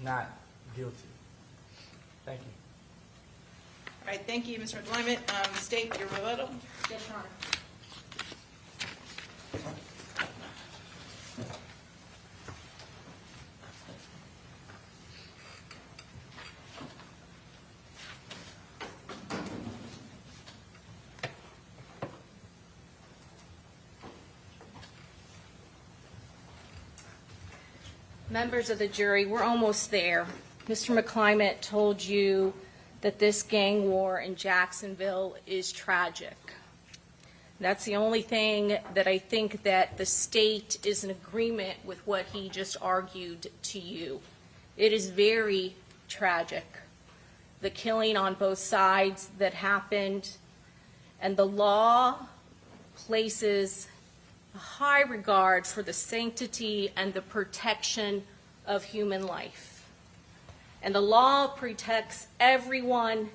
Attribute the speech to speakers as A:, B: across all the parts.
A: not guilty. Thank you.
B: All right, thank you, Mr. McClimate. State your rebuttal.
C: Yes, Your Honor. Members of the jury, we're almost there. Mr. McClimate told you that this gang war in Jacksonville is tragic. That's the only thing that I think that the state is in agreement with what he just argued to you. It is very tragic, the killing on both sides that happened, and the law places a high regard for the sanctity and the protection of human life. And the law protects everyone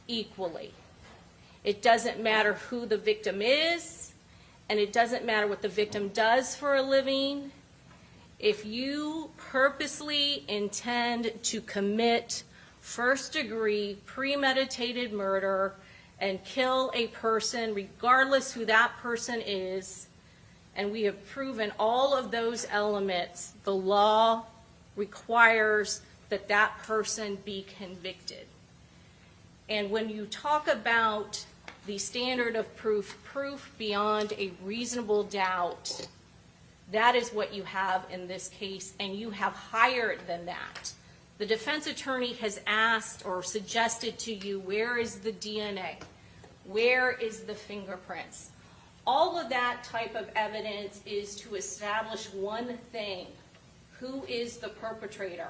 C: equally. It doesn't matter who the victim is, and it doesn't matter what the victim does for a living. If you purposely intend to commit first-degree premeditated murder and kill a person, regardless who that person is, and we have proven all of those elements, the law requires that that person be convicted. And when you talk about the standard of proof, proof beyond a reasonable doubt, that is what you have in this case, and you have higher than that. The defense attorney has asked or suggested to you, where is the DNA? Where is the fingerprints? All of that type of evidence is to establish one thing: who is the perpetrator?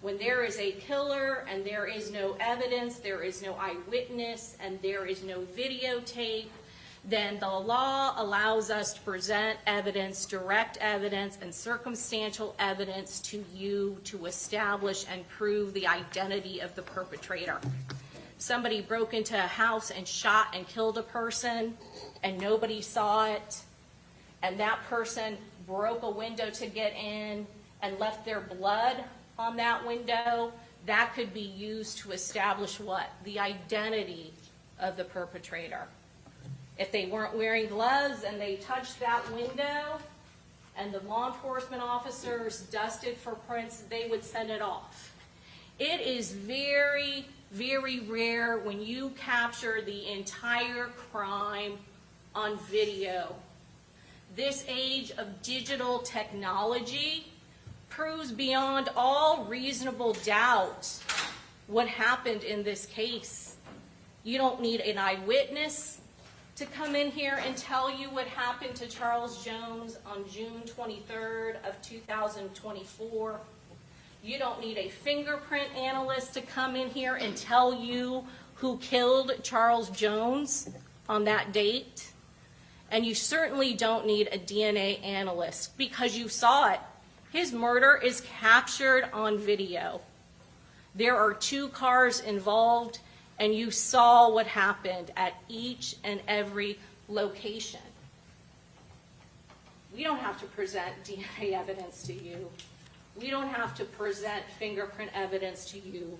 C: When there is a killer and there is no evidence, there is no eyewitness, and there is no videotape, then the law allows us to present evidence, direct evidence, and circumstantial evidence to you to establish and prove the identity of the perpetrator. Somebody broke into a house and shot and killed a person, and nobody saw it, and that person broke a window to get in and left their blood on that window, that could be used to establish what? The identity of the perpetrator. If they weren't wearing gloves and they touched that window and the law enforcement officers dusted for prints, they would send it off. It is very, very rare when you capture the entire crime on video. This age of digital technology proves beyond all reasonable doubt what happened in this case. You don't need an eyewitness to come in here and tell you what happened to Charles Jones on June 23rd of 2024. You don't need a fingerprint analyst to come in here and tell you who killed Charles Jones on that date. And you certainly don't need a DNA analyst because you saw it. His murder is captured on video. There are 2 cars involved, and you saw what happened at each and every location. We don't have to present DNA evidence to you. We don't have to present fingerprint evidence to you.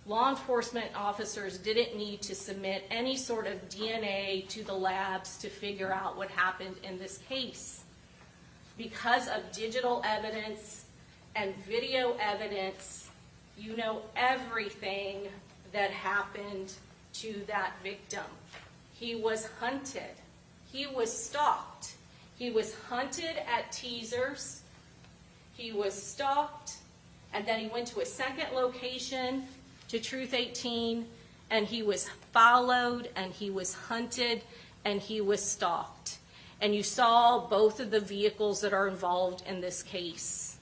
C: Law enforcement officers didn't need to submit any sort of DNA to the labs to figure out what happened in this case. Because of digital evidence and video evidence, you know everything that happened to that victim. He was hunted. He was stalked. He was hunted at teasers. He was stalked, and then he went to a second location to Truth 18, and he was followed, and he was hunted, and he was stalked. And you saw both of the vehicles that are involved in this case.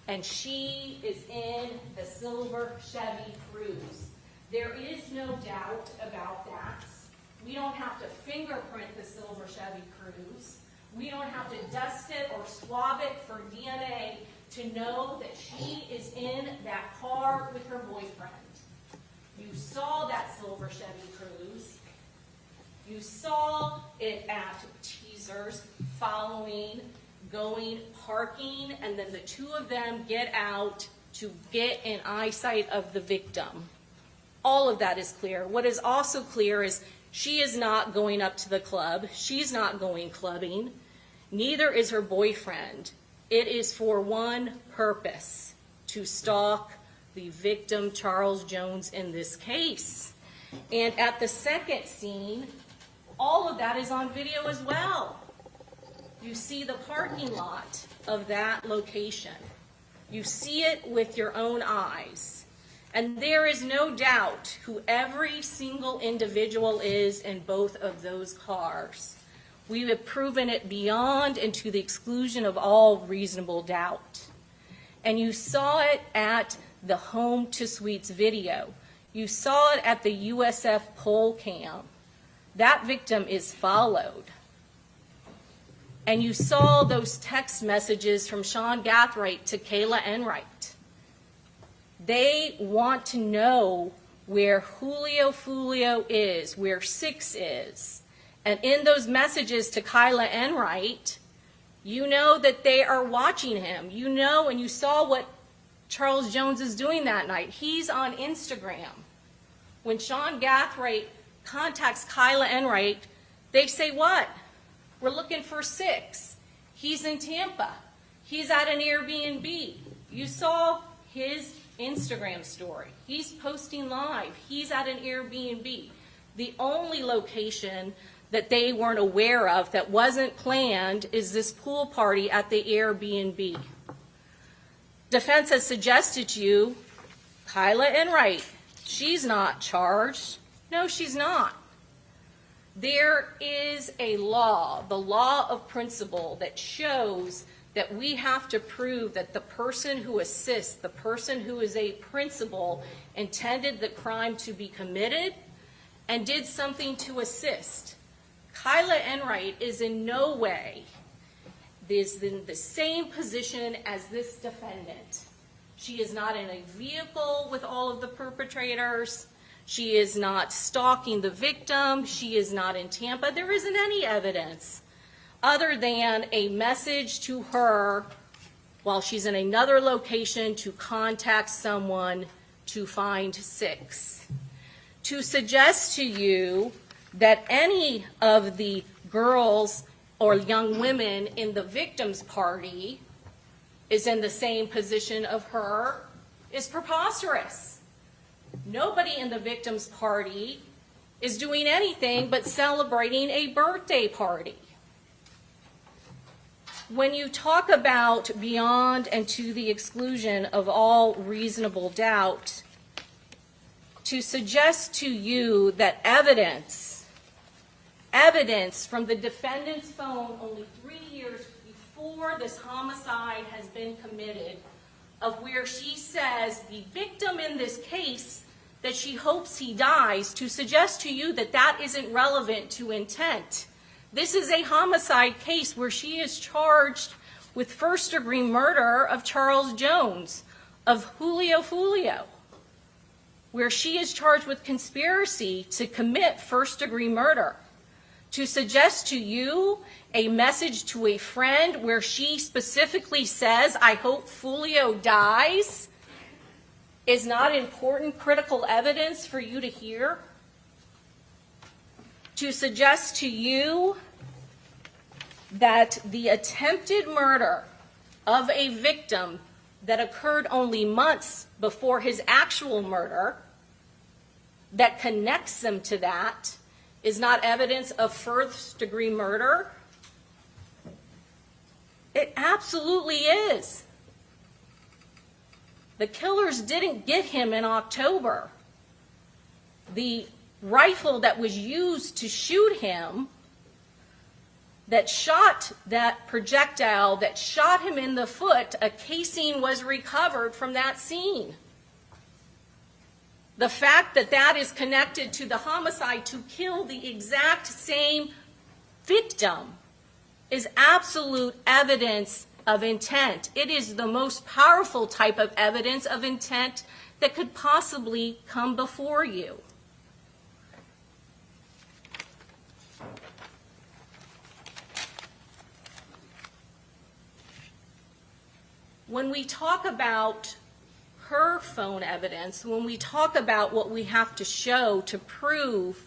C: And she is in the silver Chevy Cruze. There is no doubt about that. We don't have to fingerprint the silver Chevy Cruze. We don't have to dust it or swab it for DNA to know that she is in that car with her boyfriend. You saw that silver Chevy Cruze. You saw it at teasers, following, going, parking, and then the 2 of them get out to get in eyesight of the victim. All of that is clear. What is also clear is she is not going up to the club. She's not going clubbing. Neither is her boyfriend. It is for one purpose, to stalk the victim, Charles Jones, in this case. And at the second scene, all of that is on video as well. You see the parking lot of that location. You see it with your own eyes. And there is no doubt who every single individual is in both of those cars. We have proven it beyond and to the exclusion of all reasonable doubt. And you saw it at the Home to Suites video. You saw it at the USF poll cam. That victim is followed. And you saw those text messages from Sean Gathright to Kayla Enright. They want to know where Julio Foolio is, where 6 is. And in those messages to Kayla Enright, you know that they are watching him. You know, and you saw what Charles Jones is doing that night. He's on Instagram. When Sean Gathright contacts Kayla Enright, they say what? We're looking for 6. He's in Tampa. He's at an Airbnb. You saw his Instagram story. He's posting live. He's at an Airbnb. The only location that they weren't aware of that wasn't planned is this pool party at the Airbnb. Defense has suggested to you, Kayla Enright, she's not charged. No, she's not. There is a law, the law of principle, that shows that we have to prove that the person who assists, the person who is a principal, intended the crime to be committed and did something to assist. Kayla Enright is in no way in the same position as this defendant. She is not in a vehicle with all of the perpetrators. She is not stalking the victim. She is not in Tampa. There isn't any evidence other than a message to her while she's in another location to contact someone to find 6. To suggest to you that any of the girls or young women in the victim's party is in the same position of her is preposterous. Nobody in the victim's party is doing anything but celebrating a birthday party. When you talk about beyond and to the exclusion of all reasonable doubt, to suggest to you that evidence from the defendant's phone only 3 years before this homicide has been committed, of where she says the victim in this case that she hopes he dies, to suggest to you that that isn't relevant to intent. This is a homicide case where she is charged with first-degree murder of Charles Jones, of Julio Foolio, where she is charged with conspiracy to commit first-degree murder. To suggest to you a message to a friend where she specifically says, I hope Foolio dies, is not important critical evidence for you to hear. To suggest to you that the attempted murder of a victim that occurred only months before his actual murder, that connects them to that, is not evidence of first-degree murder. It absolutely is. The killers didn't get him in October. The rifle that was used to shoot him, that shot that projectile, that shot him in the foot, a casing was recovered from that scene. The fact that that is connected to the homicide to kill the exact same victim is absolute evidence of intent. It is the most powerful type of evidence of intent that could possibly come before you. When we talk about her phone evidence, when we talk about what we have to show to prove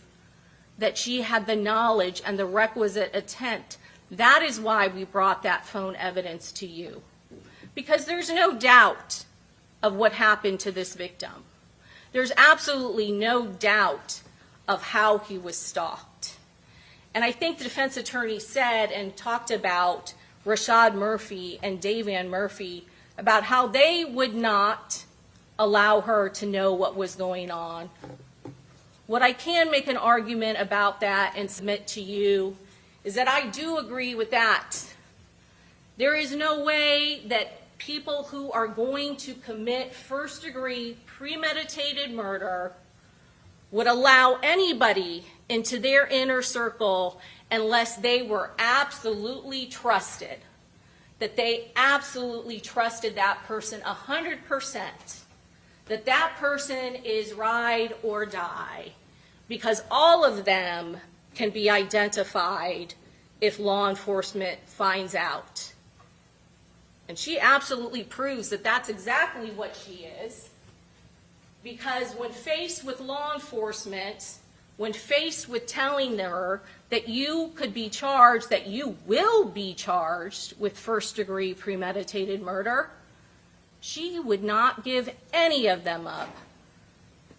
C: that she had the knowledge and the requisite intent, that is why we brought that phone evidence to you. Because there's no doubt of what happened to this victim. There's absolutely no doubt of how he was stalked. And I think the defense attorney said and talked about Rashad Murphy and Davan Murphy about how they would not allow her to know what was going on. What I can make an argument about that and submit to you is that I do agree with that. There is no way that people who are going to commit first-degree premeditated murder would allow anybody into their inner circle unless they were absolutely trusted, that they absolutely trusted that person 100%, that that person is ride or die, because all of them can be identified if law enforcement finds out. And she absolutely proves that that's exactly what she is, because when faced with law enforcement, when faced with telling her that you could be charged, that you will be charged with first-degree premeditated murder, she would not give any of them up.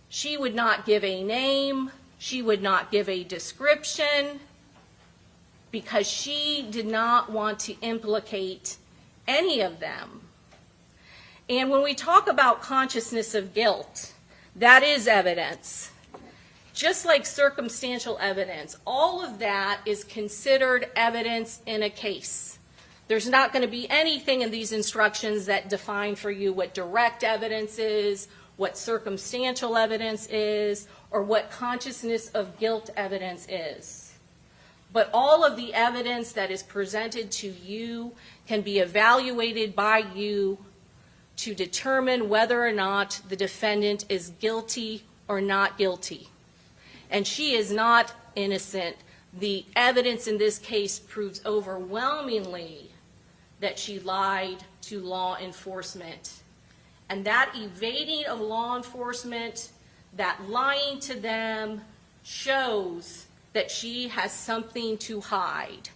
C: She would not give a name. She would not give a description, because she did not want to implicate any of them. And when we talk about consciousness of guilt, that is evidence. Just like circumstantial evidence, all of that is considered evidence in a case. There's not going to be anything in these instructions that define for you what direct evidence is, what circumstantial evidence is, or what consciousness of guilt evidence is. But all of the evidence that is presented to you can be evaluated by you to determine whether or not the defendant is guilty or not guilty. And she is not innocent. The evidence in this case proves overwhelmingly that she lied to law enforcement. And that evading of law enforcement, that lying to them, shows that she has something to hide.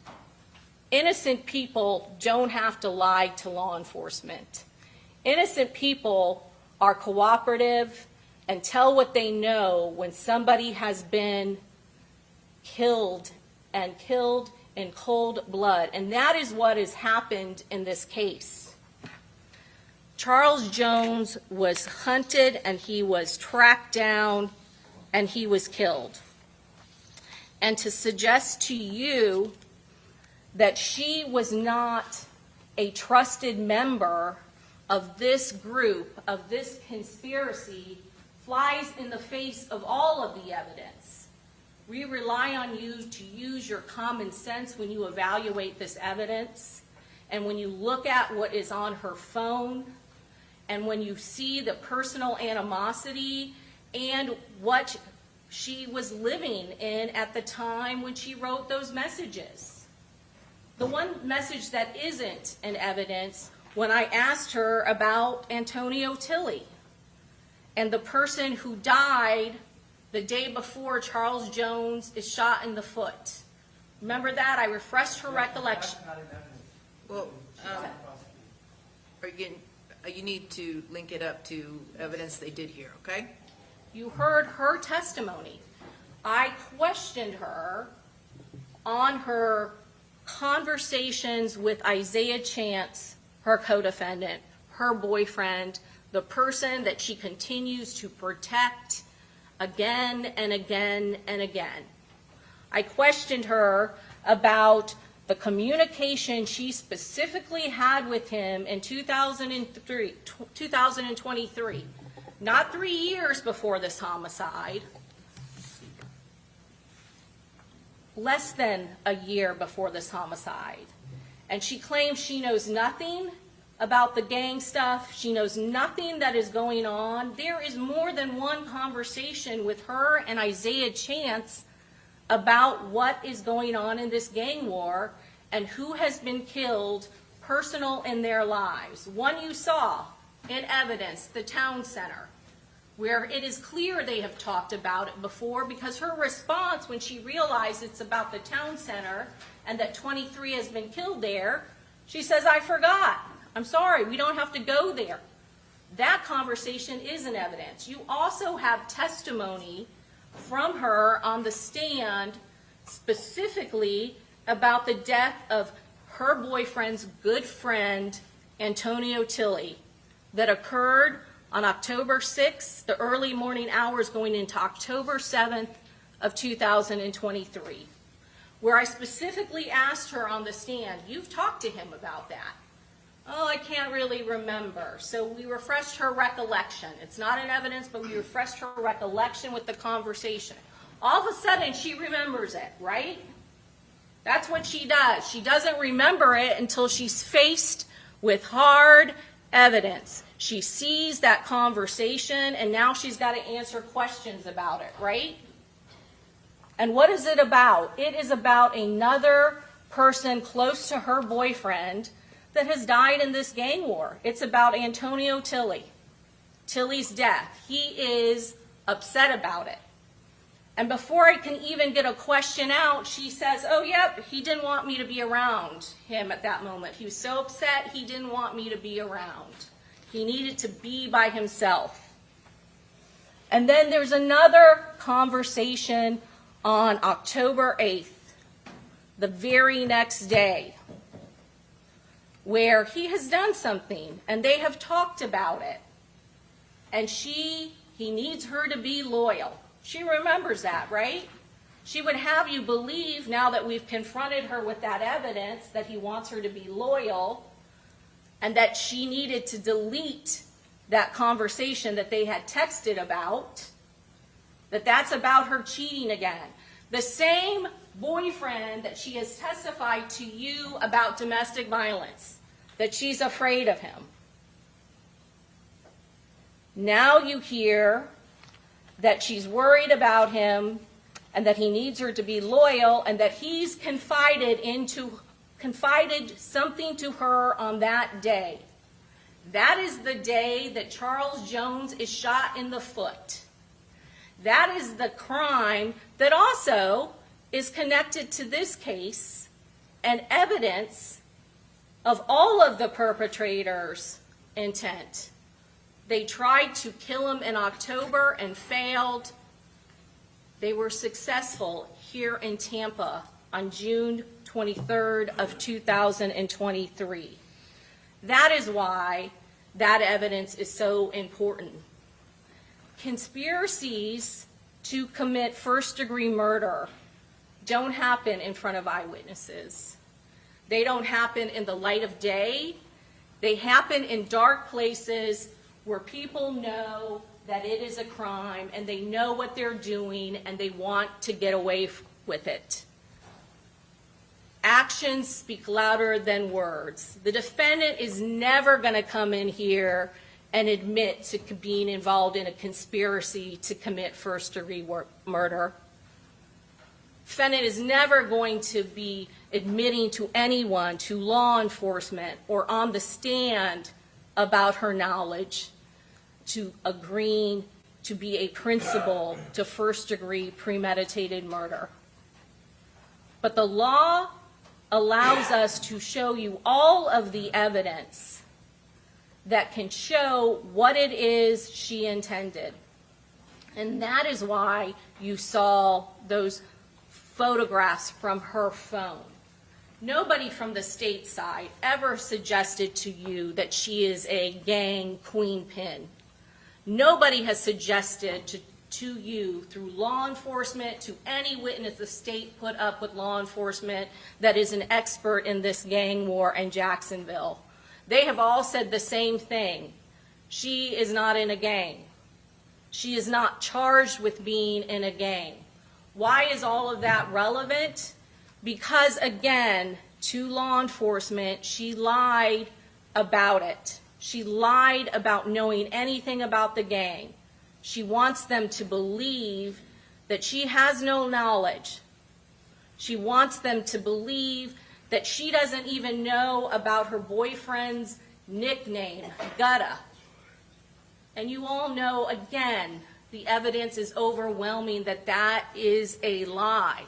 C: Innocent people don't have to lie to law enforcement. Innocent people are cooperative and tell what they know when somebody has been killed in cold blood. And that is what has happened in this case. Charles Jones was hunted and he was tracked down and he was killed. And to suggest to you that she was not a trusted member of this group, of this conspiracy, flies in the face of all of the evidence. We rely on you to use your common sense when you evaluate this evidence, and when you look at what is on her phone, and when you see the personal animosity and what she was living in at the time when she wrote those messages. The one message that isn't in evidence, when I asked her about Antonio Tilley and the person who died the day before Charles Jones is shot in the foot. Remember that? I refreshed her recollection.
B: Well, you need to link it up to evidence they did here, okay?
C: You heard her testimony. I questioned her on her conversations with Isaiah Chance, her co-defendant, her boyfriend, the person that she continues to protect again and again and again. I questioned her about the communication she specifically had with him in 2023, not 3 years before this homicide, less than a year before this homicide. And she claims she knows nothing about the gang stuff. She knows nothing that is going on. There is more than one conversation with her and Isaiah Chance about what is going on in this gang war and who has been killed, personal in their lives. One you saw, in evidence the town center, where it is clear they have talked about it before, because her response when she realized it's about the town center and that 23 has been killed there, she says, I forgot. I'm sorry, we don't have to go there. That conversation is in evidence. You also have testimony from her on the stand specifically about the death of her boyfriend's good friend, Antonio Tilley, that occurred on October 6th, the early morning hours going into October 7th of 2023, where I specifically asked her on the stand, you've talked to him about that. Oh, I can't really remember. So we refreshed her recollection. It's not in evidence, but we refreshed her recollection with the conversation. All of a sudden, she remembers it, right? That's what she does. She doesn't remember it until she's faced with hard evidence. She sees that conversation, and now she's got to answer questions about it, right? And what is it about? It is about another person close to her boyfriend that has died in this gang war. It's about Antonio Tilley, Tilley's death. He is upset about it. And before I can even get a question out, she says, oh, yep, he didn't want me to be around him at that moment. He was so upset, he didn't want me to be around. He needed to be by himself. And then there's another conversation on October 8th, the very next day, where he has done something and they have talked about it. And he needs her to be loyal. She remembers that, right? She would have you believe, now that we've confronted her with that evidence, that he wants her to be loyal and that she needed to delete that conversation that they had texted about, that's about her cheating again. The same boyfriend that she has testified to you about domestic violence, that she's afraid of him. Now you hear that she's worried about him and that he needs her to be loyal and that he's confided something to her on that day. That is the day that Charles Jones is shot in the foot. That is the crime that also is connected to this case and evidence of all of the perpetrators' intent. They tried to kill him in October and failed. They were successful here in Tampa on June 23rd of 2023. That is why that evidence is so important. Conspiracies to commit first-degree murder don't happen in front of eyewitnesses. They don't happen in the light of day. They happen in dark places where people know that it is a crime and they know what they're doing and they want to get away with it. Actions speak louder than words. The defendant is never going to come in here and admit to being involved in a conspiracy to commit first-degree murder. Defendant is never going to be admitting to anyone, to law enforcement, or on the stand about her knowledge, to agreeing to be a principal to first-degree premeditated murder. But the law allows us to show you all of the evidence that can show what it is she intended. And that is why you saw those photographs from her phone. Nobody from the state side ever suggested to you that she is a gang queenpin. Nobody has suggested to you through law enforcement, to any witness the state put up with law enforcement that is an expert in this gang war in Jacksonville. They have all said the same thing. She is not in a gang. She is not charged with being in a gang. Why is all of that relevant? Because, again, to law enforcement, she lied about it. She lied about knowing anything about the gang. She wants them to believe that she has no knowledge. She wants them to believe that she doesn't even know about her boyfriend's nickname, Gutta. And you all know, again, the evidence is overwhelming that that is a lie.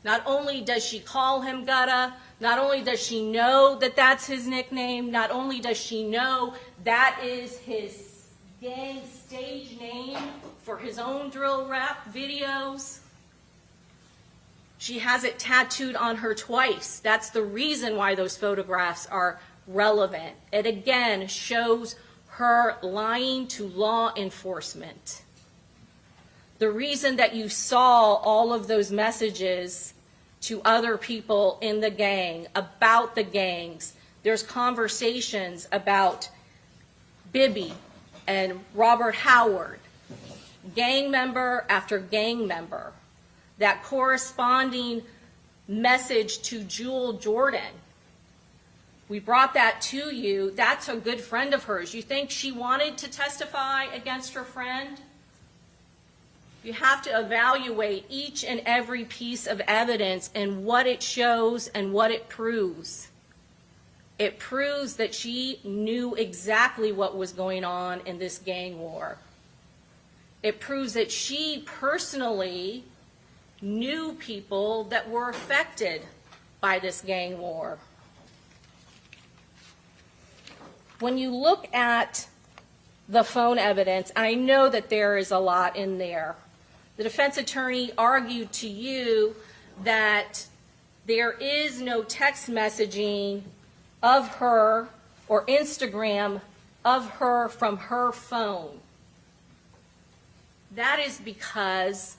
C: Not only does she call him Gutta, not only does she know that that's his nickname, not only does she know that is his gang stage name for his own drill rap videos, she has it tattooed on her twice. That's the reason why those photographs are relevant. It again shows her lying to law enforcement. The reason that you saw all of those messages to other people in the gang, about the gangs, there's conversations about Bibby and Robert Howard, gang member after gang member. That corresponding message to Jewel Jordan, we brought that to you. That's a good friend of hers. You think she wanted to testify against her friend? You have to evaluate each and every piece of evidence and what it shows and what it proves. It proves that she knew exactly what was going on in this gang war. It proves that she personally knew people that were affected by this gang war. When you look at the phone evidence, I know that there is a lot in there. The defense attorney argued to you that there is no text messaging of her or Instagram of her from her phone. That is because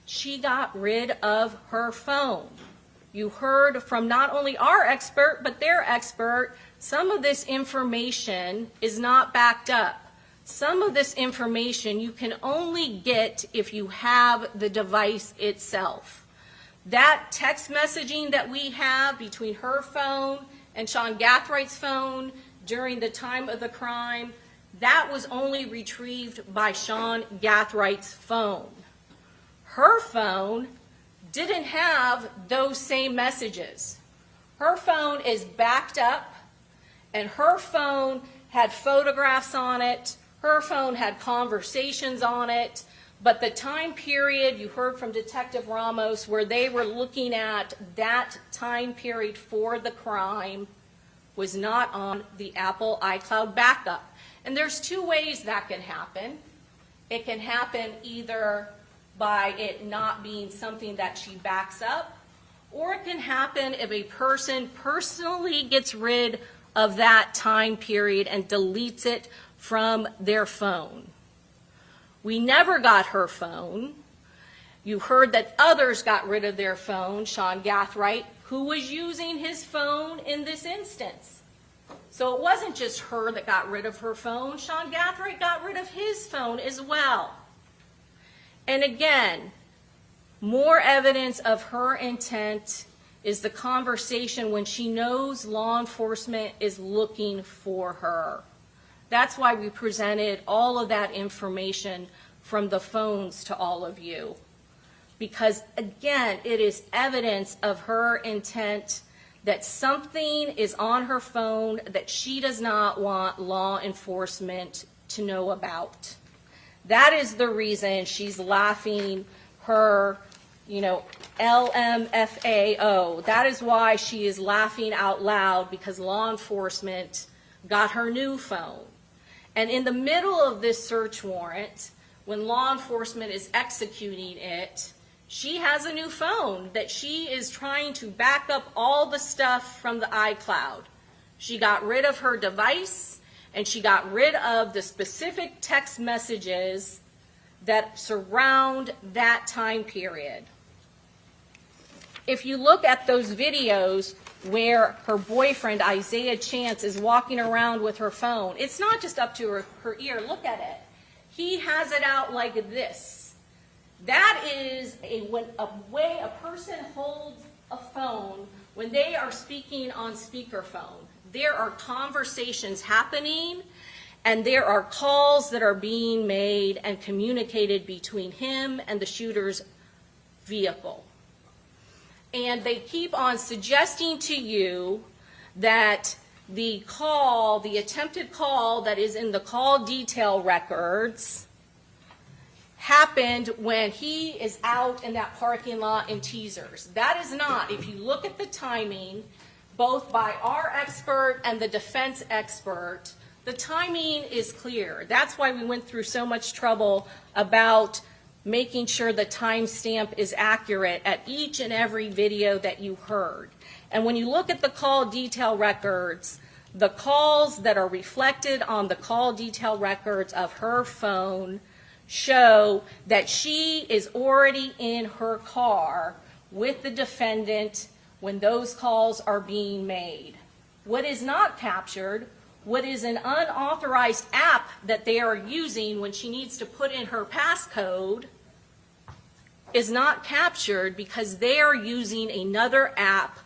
C: she got rid of her phone. You heard from not only our expert, but their expert, some of this information is not backed up. Some of this information you can only get if you have the device itself. That text messaging that we have between her phone and Sean Gathwright's phone during the time of the crime, that was only retrieved by Sean Gathwright's phone. Her phone didn't have those same messages. Her phone is backed up, and her phone had photographs on it. Her phone had conversations on it, but the time period you heard from Detective Ramos where they were looking at that time period for the crime was not on the Apple iCloud backup. And there's two ways that can happen. It can happen either by it not being something that she backs up, or it can happen if a person personally gets rid of that time period and deletes it from their phone. We never got her phone. You heard that others got rid of their phone. Sean Gathwright, who was using his phone in this instance. So it wasn't just her that got rid of her phone. Sean Gathwright got rid of his phone as well. And again, more evidence of her intent is the conversation when she knows law enforcement is looking for her. That's why we presented all of that information from the phones to all of you. Because again, it is evidence of her intent that something is on her phone that she does not want law enforcement to know about. That is the reason she's laughing her, LMFAO. That is why she is laughing out loud, because law enforcement got her new phone. And in the middle of this search warrant, when law enforcement is executing it, she has a new phone that she is trying to back up all the stuff from the iCloud. She got rid of her device, and she got rid of the specific text messages that surround that time period. If you look at those videos where her boyfriend, Isaiah Chance, is walking around with her phone, it's not just up to her ear. Look at it. He has it out like this. That is a way a person holds a phone when they are speaking on speakerphone. There are conversations happening, and there are calls that are being made and communicated between him and the shooter's vehicle. And they keep on suggesting to you that the call, the attempted call that is in the call detail records happened when he is out in that parking lot in Teasers. That is not, if you look at the timing, both by our expert and the defense expert, the timing is clear. That's why we went through so much trouble about making sure the timestamp is accurate at each and every video that you heard. And when you look at the call detail records, the calls that are reflected on the call detail records of her phone show that she is already in her car with the defendant when those calls are being made. What is not captured, what is an unauthorized app that they are using when she needs to put in her passcode, is not captured because they are using another app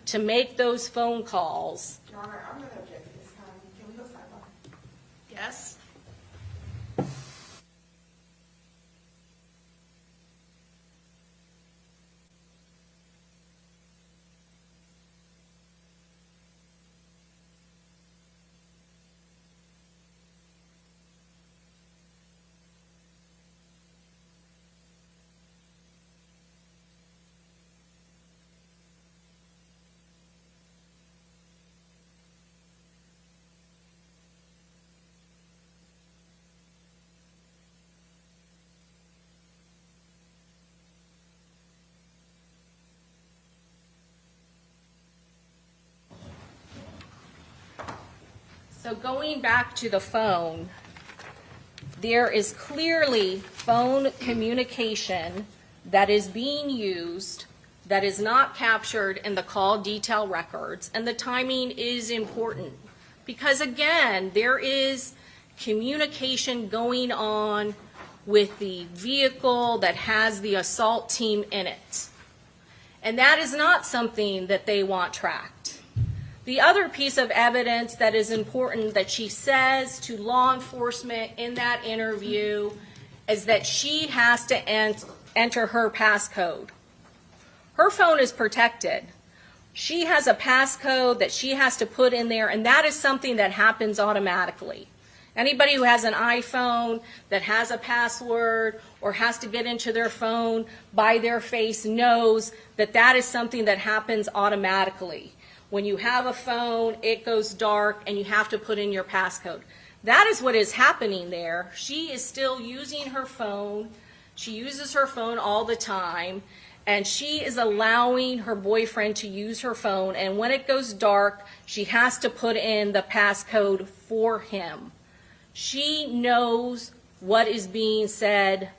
C: to make those phone calls.
D: Your Honor, I'm going to object at this time. Can we go sidebar?
B: Yes?
C: So going back to the phone, there is clearly phone communication that is being used that is not captured in the call detail records, and the timing is important because, again, there is communication going on with the vehicle that has the assault team in it, and that is not something that they want tracked. The other piece of evidence that is important that she says to law enforcement in that interview is that she has to enter her passcode. Her phone is protected. She has a passcode that she has to put in there, and that is something that happens automatically. Anybody who has an iPhone that has a password or has to get into their phone by their face knows that that is something that happens automatically. When you have a phone, it goes dark and you have to put in your passcode. That is what is happening there. She is still using her phone. She uses her phone all the time, and she is allowing her boyfriend to use her phone, and when it goes dark, she has to put in the passcode for him. She knows what is being said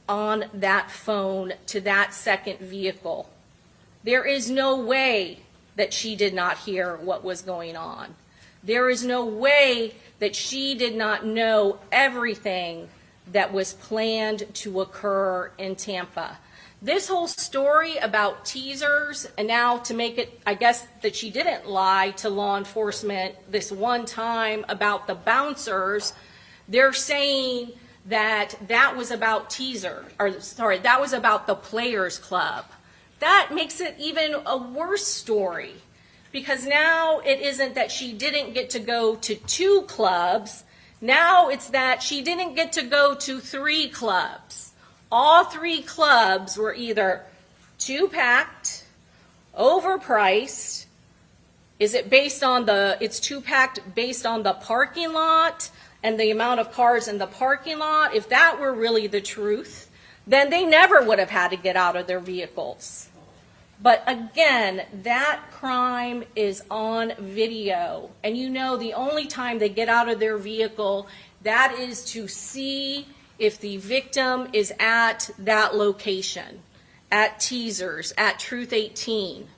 C: on that phone to that second vehicle. There is no way that she did not hear what was going on. There is no way that she did not know everything that was planned to occur in Tampa. This whole story about teasers, and now to make it, I guess, that she didn't lie to law enforcement this one time about the bouncers, they're saying that that was about that was about the Players Club. That makes it even a worse story, because now it isn't that she didn't get to go to 2 clubs. Now it's that she didn't get to go to 3 clubs. All 3 clubs were either too packed, overpriced. Is it based on it's too packed based on the parking lot and the amount of cars in the parking lot? If that were really the truth, then they never would have had to get out of their vehicles. But again, that crime is on video. And you know the only time they get out of their vehicle, that is to see if the victim is at that location, at Teasers, at Truth 18.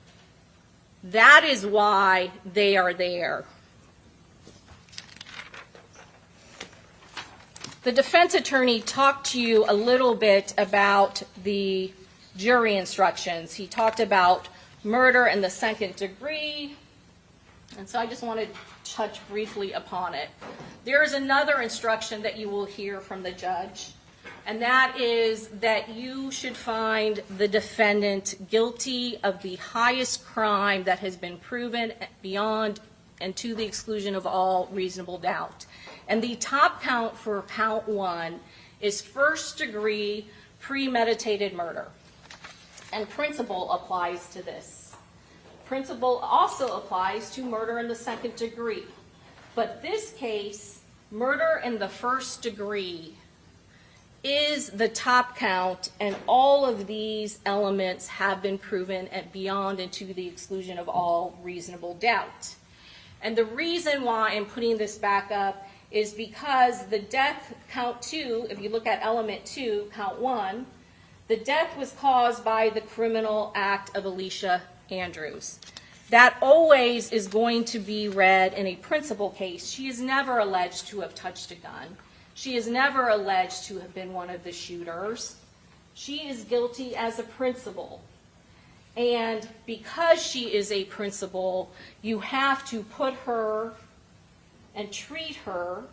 C: That is why they are there. The defense attorney talked to you a little bit about the jury instructions. He talked about murder in the 2nd degree, and so I just want to touch briefly upon it. There is another instruction that you will hear from the judge, and that is that you should find the defendant guilty of the highest crime that has been proven beyond and to the exclusion of all reasonable doubt. And the top count for count 1 is first-degree premeditated murder. And principle applies to this. Principle also applies to murder in the second degree. But this case, murder in the first degree, is the top count, and all of these elements have been proven at beyond and to the exclusion of all reasonable doubt. And the reason why I'm putting this back up is because the death, count 2, if you look at element 2, count 1, the death was caused by the criminal act of Alicia Andrews. That always is going to be read in a principal case. She is never alleged to have touched a gun. She is never alleged to have been one of the shooters. She is guilty as a principal. And because she is a principal, you have to put her and treat her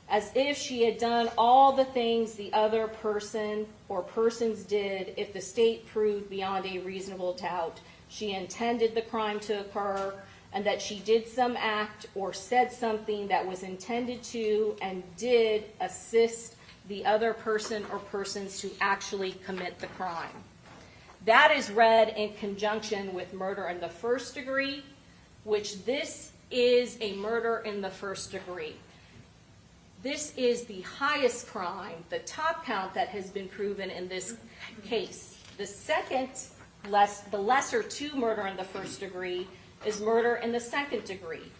C: as if she had done all the things the other person or persons did if the state proved beyond a reasonable doubt she intended the crime to occur, and that she did some act or said something that was intended to and did assist the other person or persons to actually commit the crime. That is read in conjunction with murder in the first degree, which this is a murder in the first degree. This is the highest crime, the top count that has been proven in this case. The second, the lesser to murder in the first degree is murder in the second degree.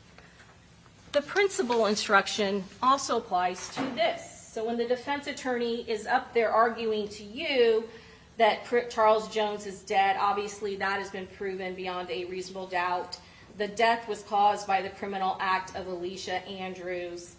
C: The principal instruction also applies to this. So when the defense attorney is up there arguing to you that Charles Jones is dead, obviously that has been proven beyond a reasonable doubt. The death was caused by the criminal act of Alicia Andrews.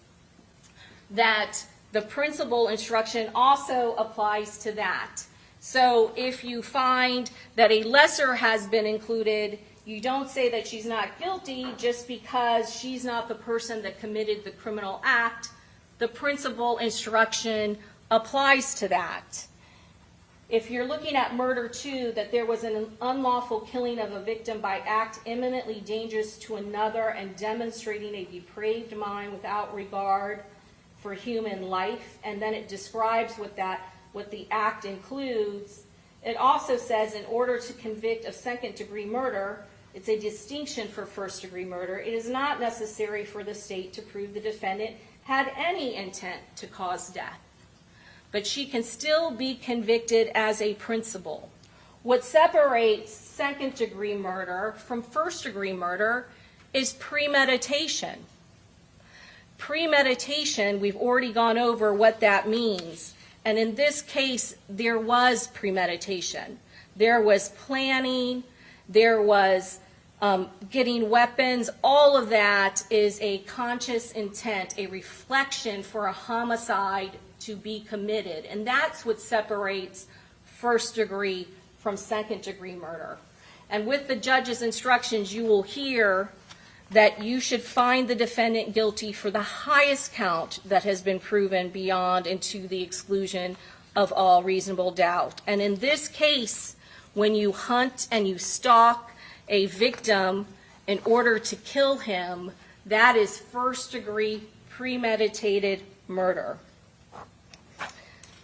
C: That the principal instruction also applies to that. So if you find that a lesser has been included, you don't say that she's not guilty just because she's not the person that committed the criminal act. The principal instruction applies to that. If you're looking at murder 2, that there was an unlawful killing of a victim by act imminently dangerous to another and demonstrating a depraved mind without regard for human life, and then it describes what the act includes. It also says in order to convict of second-degree murder, it's a distinction for first-degree murder. It is not necessary for the state to prove the defendant had any intent to cause death, but she can still be convicted as a principal. What separates second-degree murder from first-degree murder is premeditation. Premeditation, we've already gone over what that means. And in this case, there was premeditation. There was planning. There was getting weapons. All of that is a conscious intent, a reflection for a homicide to be committed. And that's what separates first-degree from second-degree murder. And with the judge's instructions, you will hear that you should find the defendant guilty for the highest count that has been proven beyond and to the exclusion of all reasonable doubt. And in this case, when you hunt and you stalk a victim in order to kill him, that is first-degree premeditated murder.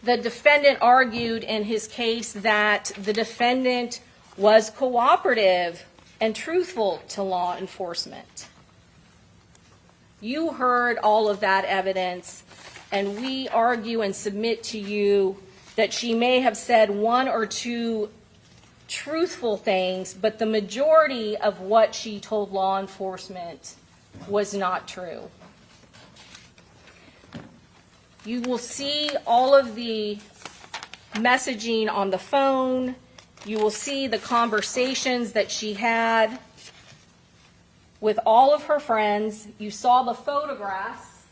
C: The defendant argued in his case that the defendant was cooperative and truthful to law enforcement. You heard all of that evidence, and we argue and submit to you that she may have said one or two truthful things, but the majority of what she told law enforcement was not true. You will see all of the messaging on the phone. You will see the conversations that she had with all of her friends. You saw the photographs.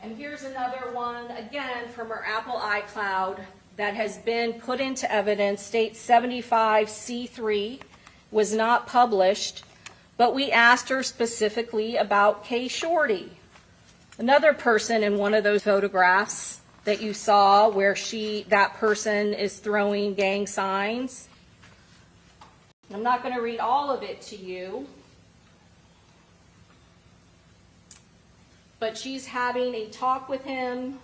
C: And here's another one, again, from her Apple iCloud that has been put into evidence. States 75C3 was not published, but we asked her specifically about Kay Shorty, another person in one of those photographs that you saw where that person is throwing gang signs. I'm not going to read all of it to you, but she's having a talk with him.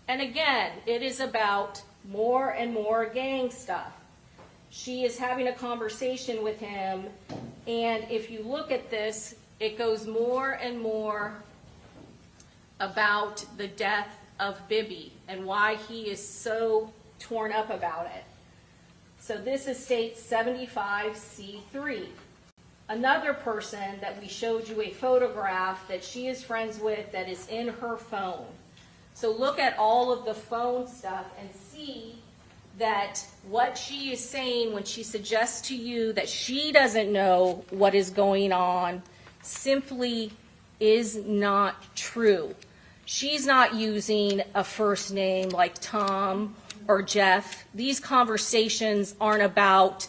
C: And again, it is about more and more gang stuff. She is having a conversation with him, and if you look at this, it goes more and more about the death of Bibby and why he is so torn up about it. So this is state 75C3. Another person that we showed you a photograph that she is friends with that is in her phone. So look at all of the phone stuff and see that what she is saying when she suggests to you that she doesn't know what is going on simply is not true. She's not using a first name like Tom or Jeff. These conversations aren't about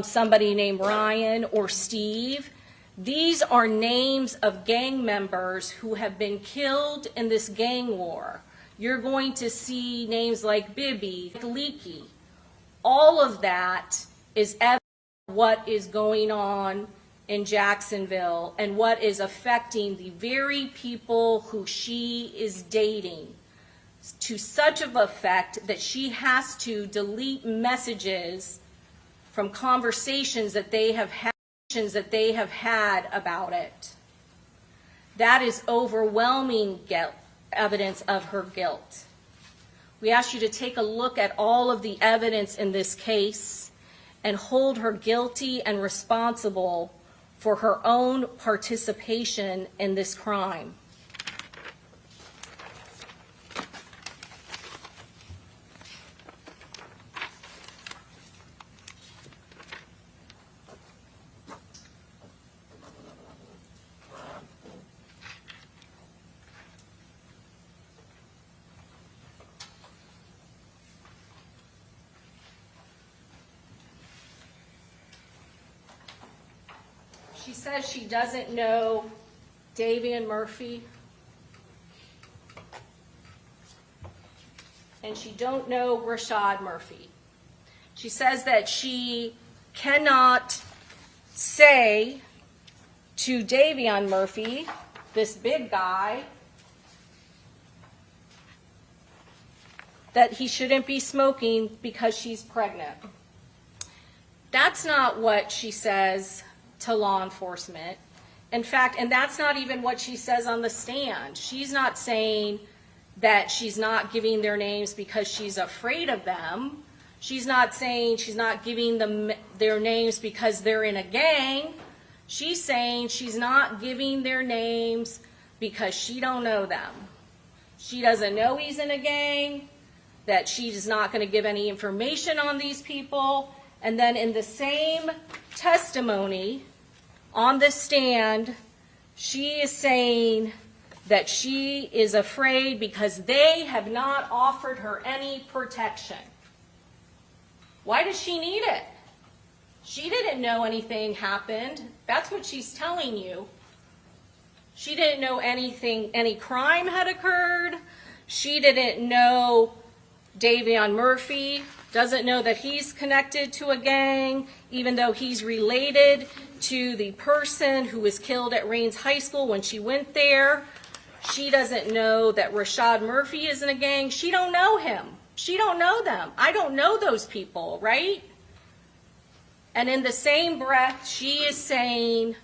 C: somebody named Ryan or Steve. These are names of gang members who have been killed in this gang war. You're going to see names like Bibby, Leaky. All of that is evidence of what is going on in Jacksonville and what is affecting the very people who she is dating to such of effect that she has to delete messages from conversations that they have had about it. That is overwhelming evidence of her guilt. We ask you to take a look at all of the evidence in this case and hold her guilty and responsible for her own participation in this crime. She says she doesn't know Davian Murphy, and she don't know Rashad Murphy. She says that she cannot say to Davian Murphy, this big guy, that he shouldn't be smoking because she's pregnant. That's not what she says to law enforcement. In fact, and that's not even what she says on the stand. She's not saying that she's not giving their names because she's afraid of them. She's not saying she's not giving them their names because they're in a gang. She's saying she's not giving their names because she don't know them. She doesn't know he's in a gang, that she's not going to give any information on these people. And then in the same testimony on the stand, she is saying that she is afraid because they have not offered her any protection. Why does she need it? She didn't know anything happened. That's what she's telling you. She didn't know any crime had occurred. She didn't know Davian Murphy, doesn't know that he's connected to a gang, even though he's related to the person who was killed at Rains High School when she went there. She doesn't know that Rashad Murphy is in a gang. She don't know him. She don't know them. I don't know those people, right? And in the same breath, she is saying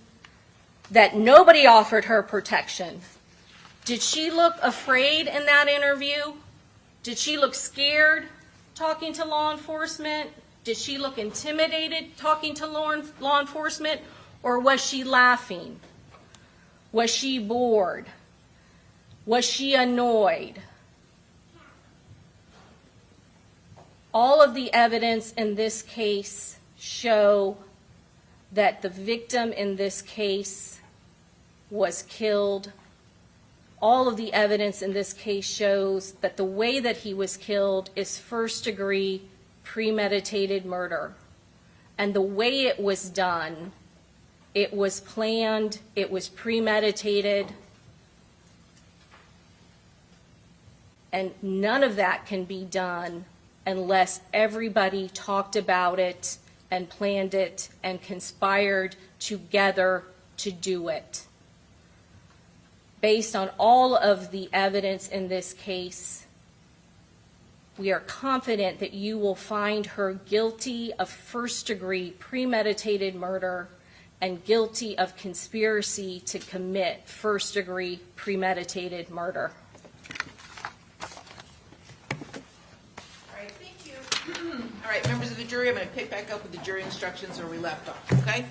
C: that nobody offered her protection. Did she look afraid in that interview? Did she look scared talking to law enforcement? Did she look intimidated talking to law enforcement? Or was she laughing? Was she bored? Was she annoyed? All of the evidence in this case show that the victim in this case was killed. All of the evidence in this case shows that the way that he was killed is first-degree premeditated murder. And the way it was done, it was planned, it was premeditated, and none of that can be done unless everybody talked about it and planned it and conspired together to do it. based on all of the evidence in this case, we are confident that you will find her guilty of first-degree premeditated murder and guilty of conspiracy to commit first-degree premeditated murder.
B: All right, thank you. All right, members of the jury, I'm going to pick back up with the jury instructions where we left off, okay?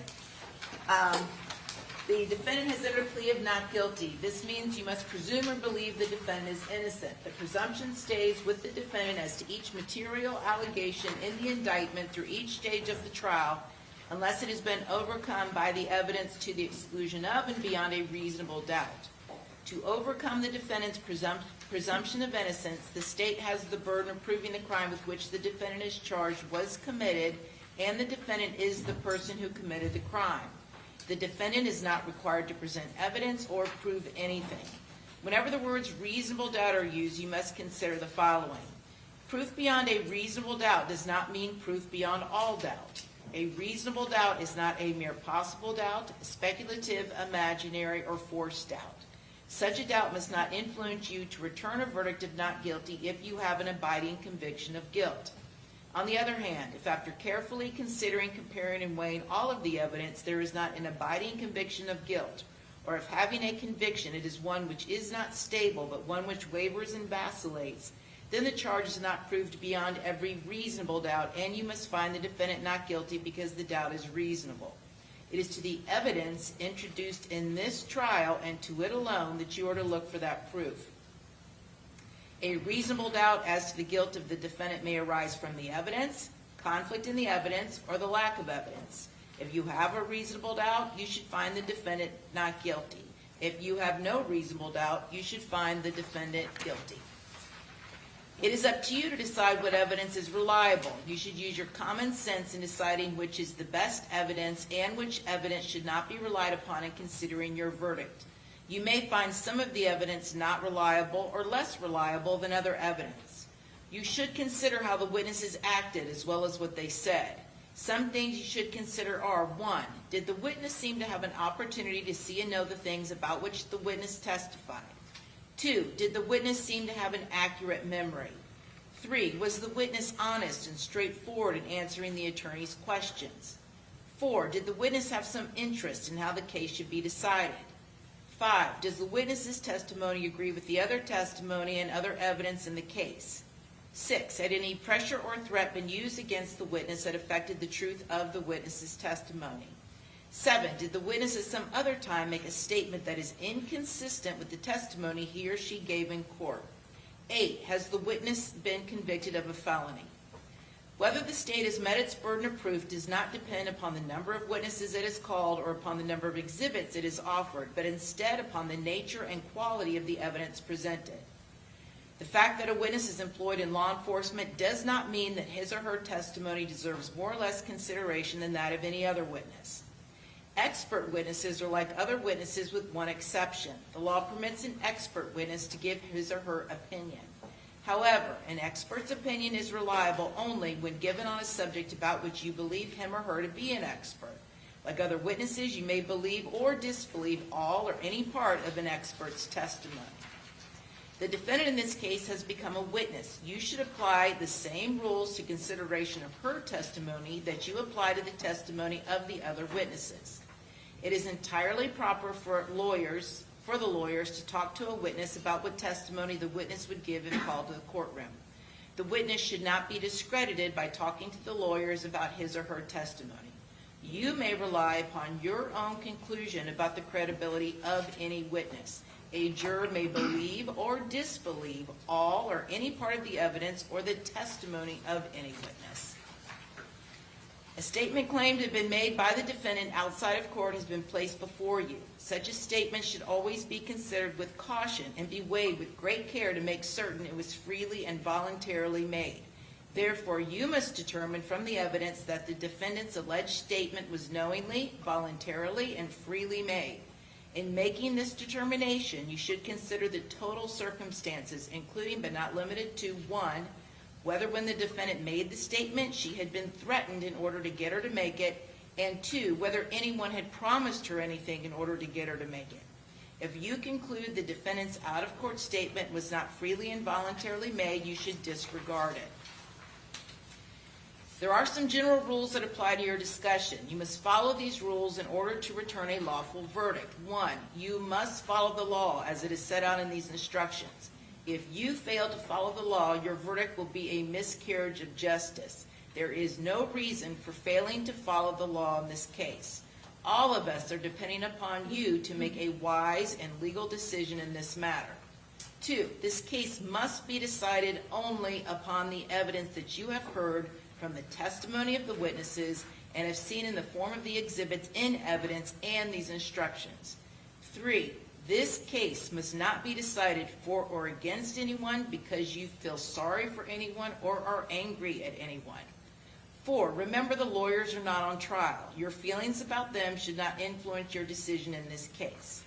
B: The defendant has entered a plea of not guilty. This means you must presume or believe the defendant is innocent. The presumption stays with the defendant as to each material allegation in the indictment through each stage of the trial, unless it has been overcome by the evidence to the exclusion of and beyond a reasonable doubt. To overcome the defendant's presumption of innocence, the state has the burden of proving the crime with which the defendant is charged was committed, and the defendant is the person who committed the crime. The defendant is not required to present evidence or prove anything. Whenever the words reasonable doubt are used, you must consider the following. Proof beyond a reasonable doubt does not mean proof beyond all doubt. A reasonable doubt is not a mere possible doubt, speculative, imaginary, or forced doubt. Such a doubt must not influence you to return a verdict of not guilty if you have an abiding conviction of guilt. On the other hand, if after carefully considering, comparing, and weighing all of the evidence, there is not an abiding conviction of guilt, or if having a conviction it is one which is not stable but one which wavers and vacillates, then the charge is not proved beyond every reasonable doubt, and you must find the defendant not guilty because the doubt is reasonable. It is to the evidence introduced in this trial and to it alone that you are to look for that proof. A reasonable doubt as to the guilt of the defendant may arise from the evidence, conflict in the evidence, or the lack of evidence. If you have a reasonable doubt, you should find the defendant not guilty. If you have no reasonable doubt, you should find the defendant guilty. It is up to you to decide what evidence is reliable. You should use your common sense in deciding which is the best evidence and which evidence should not be relied upon in considering your verdict. You may find some of the evidence not reliable or less reliable than other evidence. You should consider how the witnesses acted as well as what they said. Some things you should consider are: 1, did the witness seem to have an opportunity to see and know the things about which the witness testified? 2, did the witness seem to have an accurate memory? 3, was the witness honest and straightforward in answering the attorney's questions? 4, did the witness have some interest in how the case should be decided? 5, does the witness's testimony agree with the other testimony and other evidence in the case? 6, had any pressure or threat been used against the witness that affected the truth of the witness's testimony? 7, did the witness at some other time make a statement that is inconsistent with the testimony he or she gave in court? 8, has the witness been convicted of a felony? Whether the state has met its burden of proof does not depend upon the number of witnesses it has called or upon the number of exhibits it has offered, but instead upon the nature and quality of the evidence presented. The fact that a witness is employed in law enforcement does not mean that his or her testimony deserves more or less consideration than that of any other witness. Expert witnesses are like other witnesses with one exception. The law permits an expert witness to give his or her opinion. However, an expert's opinion is reliable only when given on a subject about which you believe him or her to be an expert. Like other witnesses, you may believe or disbelieve all or any part of an expert's testimony. The defendant in this case has become a witness. You should apply the same rules to consideration of her testimony that you apply to the testimony of the other witnesses. It is entirely proper for the lawyers to talk to a witness about what testimony the witness would give if called to the courtroom. The witness should not be discredited by talking to the lawyers about his or her testimony. You may rely upon your own conclusion about the credibility of any witness. A juror may believe or disbelieve all or any part of the evidence or the testimony of any witness. A statement claimed to have been made by the defendant outside of court has been placed before you. Such a statement should always be considered with caution and be weighed with great care to make certain it was freely and voluntarily made. Therefore, you must determine from the evidence that the defendant's alleged statement was knowingly, voluntarily, and freely made. In making this determination, you should consider the total circumstances, including but not limited to: 1, whether when the defendant made the statement she had been threatened in order to get her to make it, and 2, whether anyone had promised her anything in order to get her to make it. If you conclude the defendant's out-of-court statement was not freely and voluntarily made, you should disregard it. There are some general rules that apply to your discussion. You must follow these rules in order to return a lawful verdict. 1, you must follow the law as it is set out in these instructions. If you fail to follow the law, your verdict will be a miscarriage of justice. There is no reason for failing to follow the law in this case. All of us are depending upon you to make a wise and legal decision in this matter. 2, this case must be decided only upon the evidence that you have heard from the testimony of the witnesses and have seen in the form of the exhibits in evidence and these instructions. 3, this case must not be decided for or against anyone because you feel sorry for anyone or are angry at anyone. 4, remember the lawyers are not on trial. Your feelings about them should not influence your decision in this case.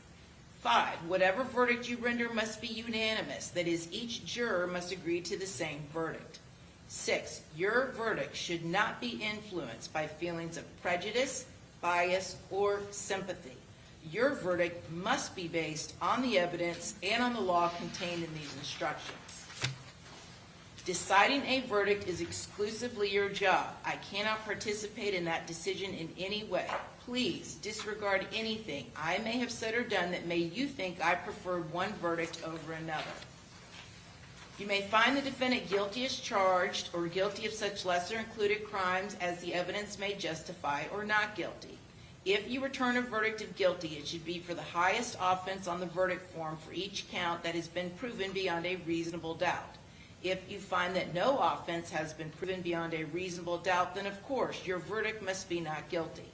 B: 5, whatever verdict you render must be unanimous. That is, each juror must agree to the same verdict. 6, your verdict should not be influenced by feelings of prejudice, bias, or sympathy. Your verdict must be based on the evidence and on the law contained in these instructions. Deciding a verdict is exclusively your job. I cannot participate in that decision in any way. Please disregard anything I may have said or done that made you think I preferred one verdict over another. You may find the defendant guilty as charged or guilty of such lesser included crimes as the evidence may justify, or not guilty. If you return a verdict of guilty, it should be for the highest offense on the verdict form for each count that has been proven beyond a reasonable doubt. If you find that no offense has been proven beyond a reasonable doubt, then of course your verdict must be not guilty.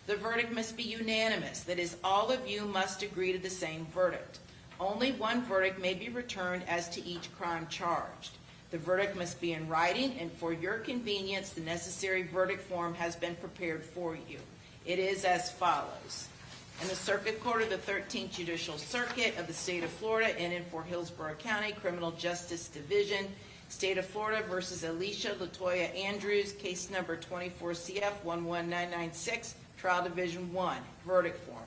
B: The verdict must be unanimous. That is, all of you must agree to the same verdict. Only one verdict may be returned as to each crime charged. The verdict must be in writing, and for your convenience, the necessary verdict form has been prepared for you. It is as follows. In the Circuit Court of the 13th Judicial Circuit of the State of Florida and in Fort Hillsborough County Criminal Justice Division, State of Florida versus Alicia Andrews, case number 24 CF 11996, Trial Division 1, verdict form.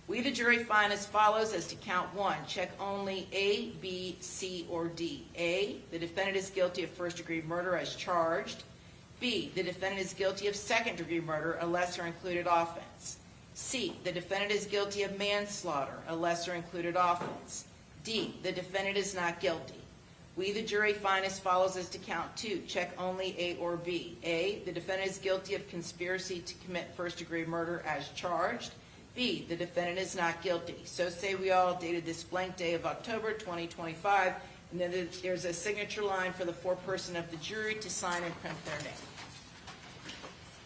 B: We, the jury, find as follows as to count 1. Check only A, B, C, or D. A, the defendant is guilty of first-degree murder as charged. B, the defendant is guilty of second-degree murder, a lesser included offense. C, the defendant is guilty of manslaughter, a lesser included offense. D, the defendant is not guilty. We, the jury, find as follows as to count 2. Check only A or B. A, the defendant is guilty of conspiracy to commit first-degree murder as charged. B, the defendant is not guilty. So say we all, dated this blank day of October 2025, and then there's a signature line for the foreperson of the jury to sign and print their name.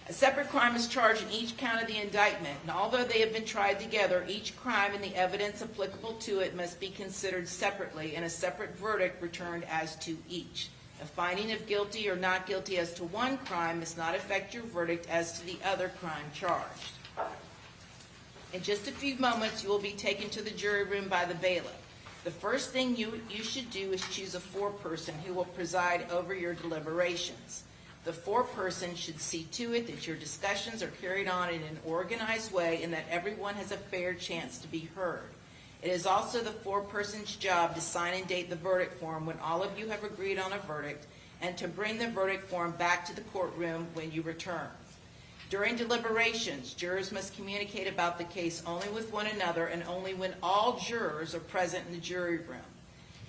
B: A separate crime is charged in each count of the indictment, and although they have been tried together, each crime and the evidence applicable to it must be considered separately and a separate verdict returned as to each. A finding of guilty or not guilty as to one crime must not affect your verdict as to the other crime charged. In just a few moments, you will be taken to the jury room by the bailiff. The first thing you should do is choose a foreperson who will preside over your deliberations. The foreperson should see to it that your discussions are carried on in an organized way and that everyone has a fair chance to be heard. It is also the foreperson's job to sign and date the verdict form when all of you have agreed on a verdict and to bring the verdict form back to the courtroom when you return. During deliberations, jurors must communicate about the case only with one another and only when all jurors are present in the jury room.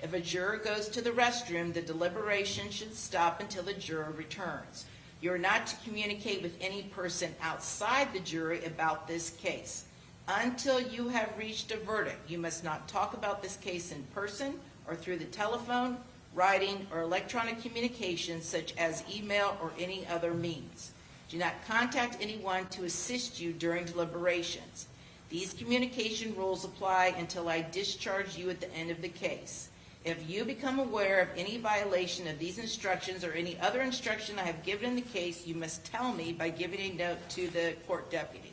B: If a juror goes to the restroom, the deliberation should stop until the juror returns. You are not to communicate with any person outside the jury about this case. Until you have reached a verdict, you must not talk about this case in person or through the telephone, writing, or electronic communication such as email or any other means. Do not contact anyone to assist you during deliberations. These communication rules apply until I discharge you at the end of the case. If you become aware of any violation of these instructions or any other instruction I have given in the case, you must tell me by giving a note to the court deputy.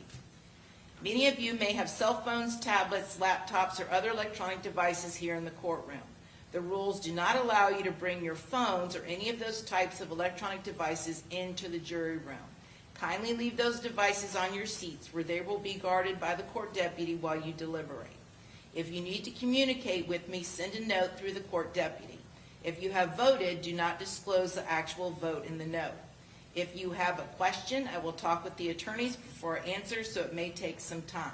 B: Many of you may have cell phones, tablets, laptops, or other electronic devices here in the courtroom. The rules do not allow you to bring your phones or any of those types of electronic devices into the jury room. Kindly leave those devices on your seats where they will be guarded by the court deputy while you deliberate. If you need to communicate with me, send a note through the court deputy. If you have voted, do not disclose the actual vote in the note. If you have a question, I will talk with the attorneys before I answer, so it may take some time.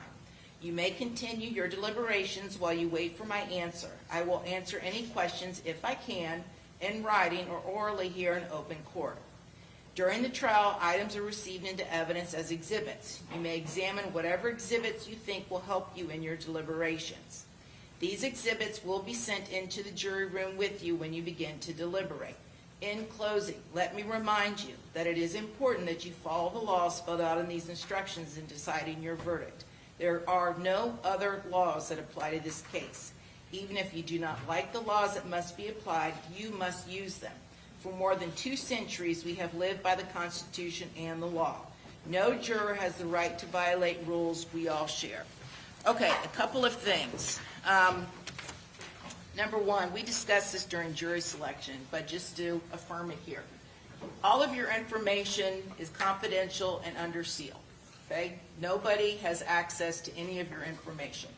B: You may continue your deliberations while you wait for my answer. I will answer any questions, if I can, in writing or orally here in open court. During the trial, items are received into evidence as exhibits. You may examine whatever exhibits you think will help you in your deliberations. These exhibits will be sent into the jury room with you when you begin to deliberate. In closing, let me remind you that it is important that you follow the laws spelled out in these instructions in deciding your verdict. There are no other laws that apply to this case. Even if you do not like the laws that must be applied, you must use them. For more than 2 centuries, we have lived by the Constitution and the law. No juror has the right to violate rules we all share. Okay, a couple of things. Number one, we discussed this during jury selection, but just to affirm it here. All of your information is confidential and under seal. Okay? Nobody has access to any of your information.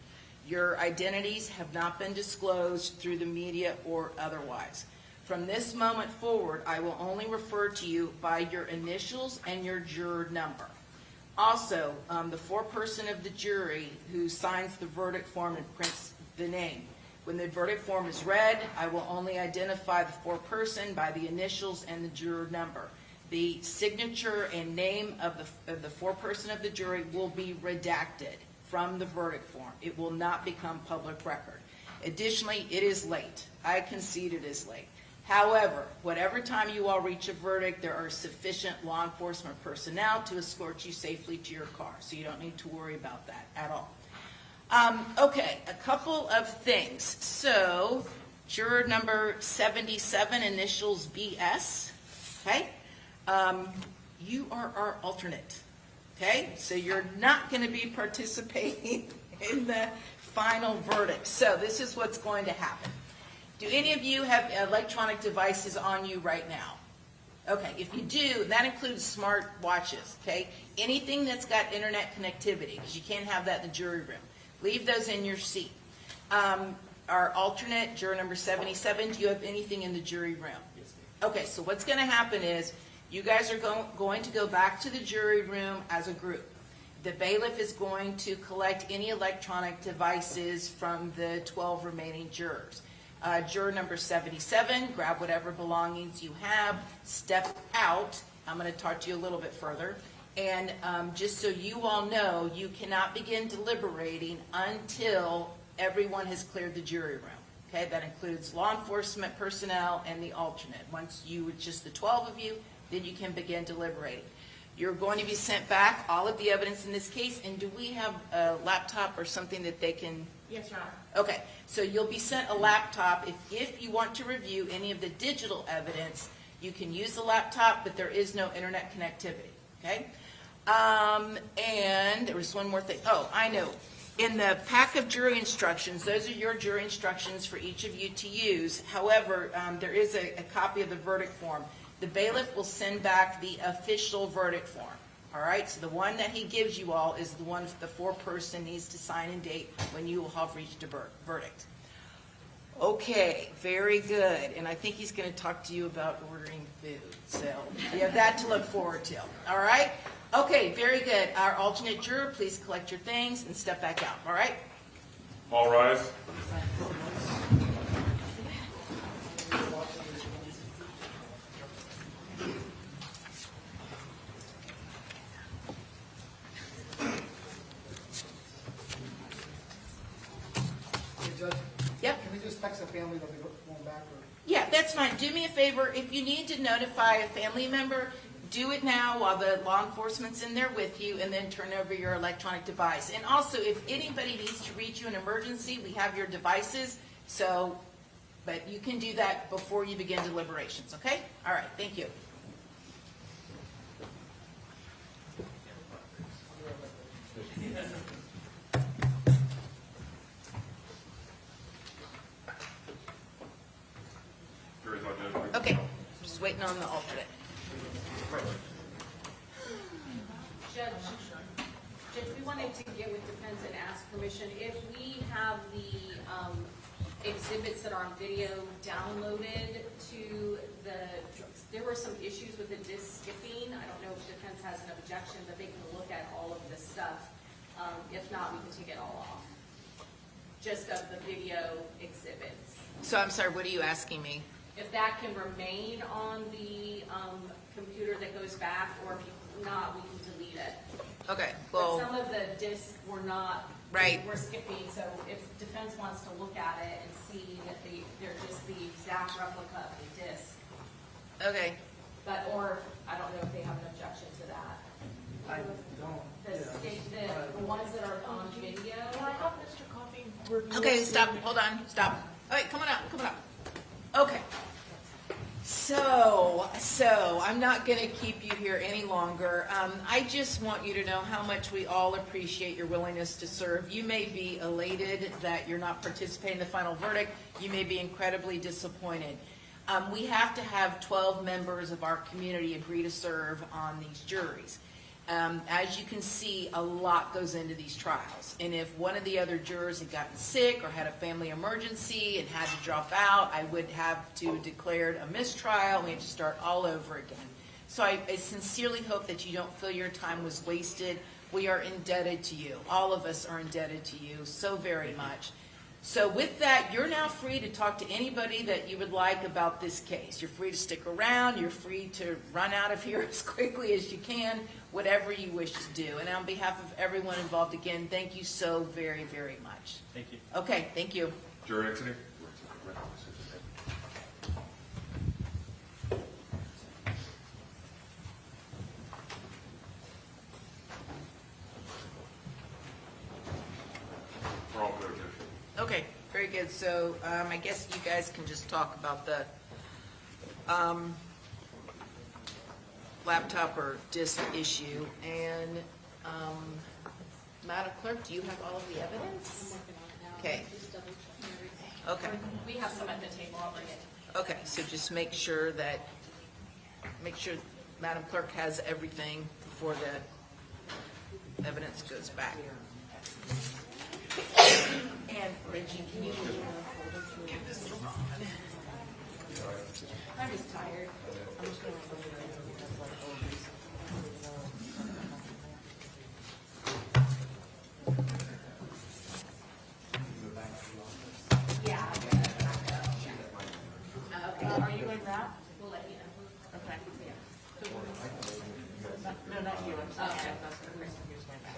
B: Your identities have not been disclosed through the media or otherwise. From this moment forward, I will only refer to you by your initials and your juror number. Also, the foreperson of the jury who signs the verdict form and prints the name. When the verdict form is read, I will only identify the foreperson by the initials and the juror number. The signature and name of the foreperson of the jury will be redacted from the verdict form. It will not become public record. Additionally, it is late. I concede it is late. However, whatever time you all reach a verdict, there are sufficient law enforcement personnel to escort you safely to your car, so you don't need to worry about that at all. Okay, a couple of things. So, juror number 77, initials BS, okay? You are our alternate, okay? So you're not going to be participating in the final verdict. So this is what's going to happen. Do any of you have electronic devices on you right now? Okay, if you do, that includes smart watches, okay? Anything that's got internet connectivity, because you can't have that in the jury room. Leave those in your seat. Our alternate, juror number 77, do you have anything in the jury room?
A: Yes, ma'am.
B: Okay, so what's going to happen is you guys are going to go back to the jury room as a group. The bailiff is going to collect any electronic devices from the 12 remaining jurors. Juror number 77, grab whatever belongings you have, step out. I'm going to talk to you a little bit further. And just so you all know, you cannot begin deliberating until everyone has cleared the jury room. Okay, that includes law enforcement personnel and the alternate. Once it's just the 12 of you, then you can begin deliberating. You're going to be sent back all of the evidence in this case, and do we have a laptop or something that they can?
D: Yes, Your Honor.
B: Okay, so you'll be sent a laptop. If you want to review any of the digital evidence, you can use the laptop, but there is no internet connectivity, okay? And there was one more thing. Oh, I know. In the pack of jury instructions, those are your jury instructions for each of you to use. However, there is a copy of the verdict form. The bailiff will send back the official verdict form. All right, so the one that he gives you all is the one the foreperson needs to sign and date when you will have reached a verdict. Okay, very good. And I think he's going to talk to you about ordering food. So you have that to look forward to. All right? Okay, very good. Our alternate juror, please collect your things and step back out. All right?
E: All rise.
F: Hey, Judge,
B: Yep.
F: can we just text the family that we're going back, or?
B: Yeah, that's fine. Do me a favor. If you need to notify a family member, do it now while the law enforcement's in there with you, and then turn over your electronic device. And also, if anybody needs to reach you in emergency, we have your devices. So, but you can do that before you begin deliberations, okay? All right, thank you.
E: Jury's identified.
B: Okay, just waiting on the alternate.
C: Judge, we wanted to get with defense and ask permission, if we have the exhibits that are on video downloaded to there were some issues with the disc skipping. I don't know if defense has an objection, but they can look at all of this stuff. If not, we can take it all off. Just of the video exhibits.
B: So I'm sorry, what are you asking me?
C: If that can remain on the computer that goes back, or if not, we can delete it.
B: Okay,
C: But
B: well,
C: some of the discs were not,
B: Right.
C: we're skipping, so if defense wants to look at it and see that they're just the exact replica of the disc,
B: okay,
C: but, or, I don't know if they have an objection to that.
A: I don't.
C: The ones that are on video.
A: Can I have Mr. Coffey review?
B: okay,
A: it?
B: stop, hold on, stop. All right, come on up. Okay. So, I'm not gonna keep you here any longer. I just want you to know how much we all appreciate your willingness to serve. You may be elated that you're not participating in the final verdict. You may be incredibly disappointed. We have to have 12 members of our community agree to serve on these juries. As you can see, a lot goes into these trials. And if one of the other jurors had gotten sick or had a family emergency and had to drop out, I would have to declare a mistrial. We have to start all over again. So I sincerely hope that you don't feel your time was wasted. We are indebted to you. All of us are indebted to you so very much. So with that, you're now free to talk to anybody that you would like about this case. You're free to stick around. You're free to run out of here as quickly as you can, whatever you wish to do. And on behalf of everyone involved, again, thank you so very, very much.
A: Thank you.
B: Okay, thank you.
E: Jury exiting. We're all clear, Judge.
B: Okay, very good. So I guess you guys can just talk about the laptop or disk issue. And Madam Clerk, do you have all of the evidence? Okay. Okay.
C: We have some at the table, I'll bring it.
B: Okay, so just make sure Madam Clerk has everything before the evidence goes back. And Reggie, can you give this to Ron?
C: I'm just tired. Yeah. Okay, are you going back? We'll let you know.
B: Okay.
A: No, not you. I'm sorry.
C: Okay.
A: That's the person who's going back.